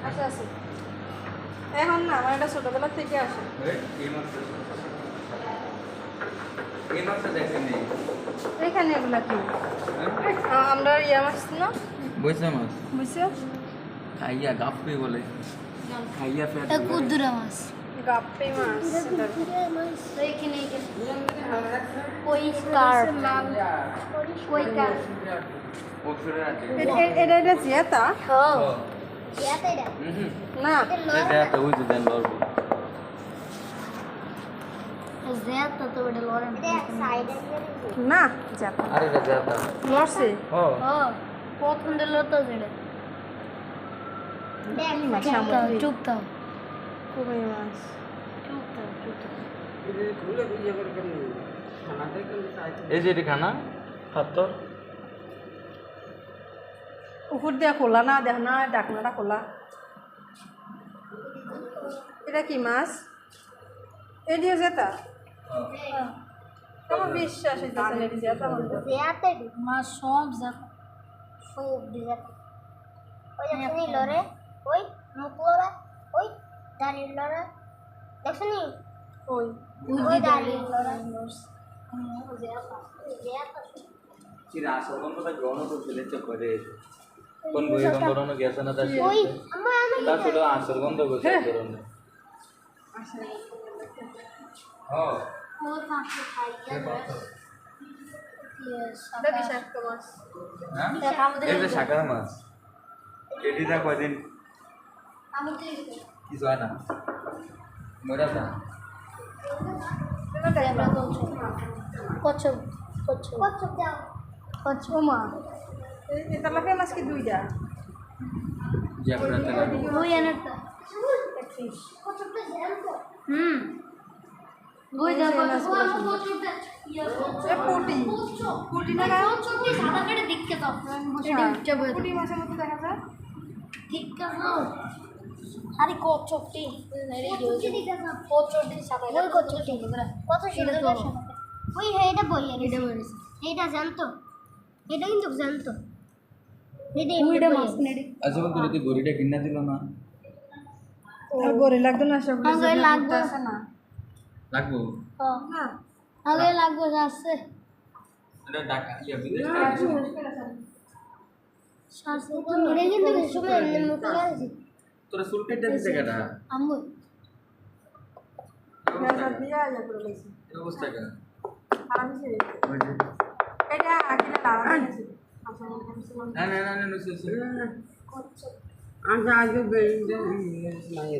আচ্ছা আছে এখন না আমার এটা ছোটবেলা থেকে আসে এখানে এগুলা কি আমরা ইয়া মাছ না বইসা মাছ বুঝছো খাইয়া গাপ্পি বলে খাইয়া ফেট কুদুরা মাছ গাপ্পি মাছ এখানে কই স্কার্প কই কার এটা এটা জিয়াতা হ্যাঁ ইয়াতে এটা না এটা ওই যে দেন লড়বো জিয়াতা তো এটা লরেন এটা সাইডে না জিয়াতা আরে এটা যাতা মরছে ও হ্যাঁ প্রথম দিল তো যেটা চুপটা কই মাছ এই যে এটা খানা খাদ্য উপর দিয়া খোলা না দেখ না ডাকনাটা খোলা এটা কি মাছ এডিও জেতা আমার বিশ্বাস হইতেছে না জেতা জিয়াতে মাছ সব জাত সব জাত ওই দেখনি লরে ওই মুখ লরে ওই দাঁড়িয়ে লরে দেখনি ওই ওই দাঁড়িয়ে লরে চিরা আসল গন্ধটা গ্রহণ করতে লেচে করে কোন বই গন্ধরনো গেছে না তার ওই আমার তার ছিল আসল গন্ধ গোছে করনে হ্যাঁ ওই ফাঁসে খাইয়া এটা বিষাক্ত মাছ হ্যাঁ এই যে শাকার মাছ এডিটা কয়দিন আমি তো কিছু হয় না মরা না কচ্ছপ কচ্ছপ কচ্ছপ দাও ও মা এটা লাগে মাছ কি দুইটা জ্যাকড়া তেলা ওই এনারটা কচ্ছপটা জানতো ওই দেখো কচ্ছপটা এ পুটি পুটি না কচ্ছপটি সাদা করে দেখতে দাও পুটি মাছের মতো দেখা যায় দেখতে দাও আরে কচ্ছপটি কচ্ছপটি সাদা ওই কচ্ছপটি কত সুন্দর ওই এটা বই এটা বলেছে এটা জানতো এটা কিন্তু জানতো এটা মাছ নেড়ে আচ্ছা বন্ধু যদি গড়িটা কিনা দিল না আর গরে লাগতো না সব আগে লাগবে না লাগবো না আগে লাগবে আছে এটা ঢাকা ইয়া বিদেশ শাসন তো মেরে কিন্তু সময় এমনি মুখ লাগাইছি তোরা চুল কেটে দিতে কেটা আম্মু মেলা দিয়া ইয়া করে লাইছি এই অবস্থা কেন খারাপ হইছে ওই যে এটা আকিনা লাগাই আছে না না না না আচ্ছা আগে বেরিয়ে